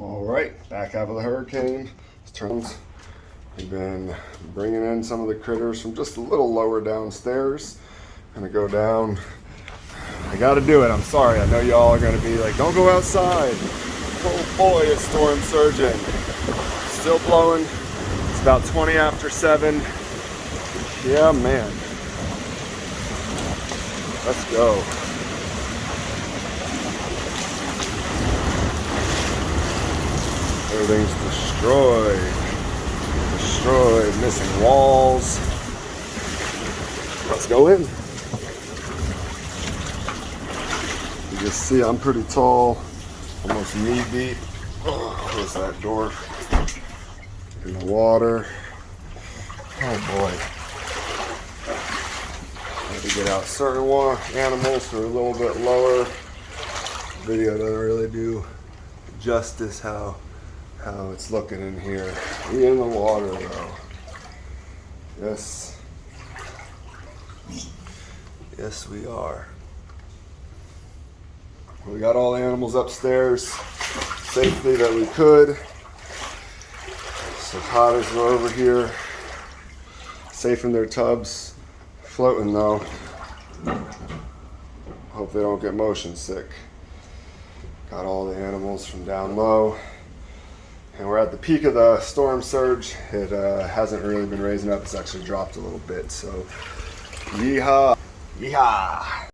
All right, back out of the hurricane. We've been bringing in some of the critters from just a little lower downstairs. Gonna go down. I gotta do it, I'm sorry. I know y'all are gonna be like, don't go outside. Oh boy, it's storm surging. Still blowing. It's about 20 after 7. Yeah, man. Let's go. Everything's destroyed. Destroyed, missing walls. Let's go in. You can see I'm pretty tall, almost knee deep. Oh, close that door. In the water. Oh boy. Had to get out certain animals who are a little bit lower. Video doesn't really do justice how it's looking in here. We in the water though. Yes. Yes, we are. We got all the animals upstairs safely that we could. So cotters are over here, safe in their tubs, floating though. Hope they don't get motion sick. Got all the animals from down low. And we're at the peak of the storm surge. It hasn't really been raising up. It's actually dropped a little bit. So, yeehaw. Yeehaw.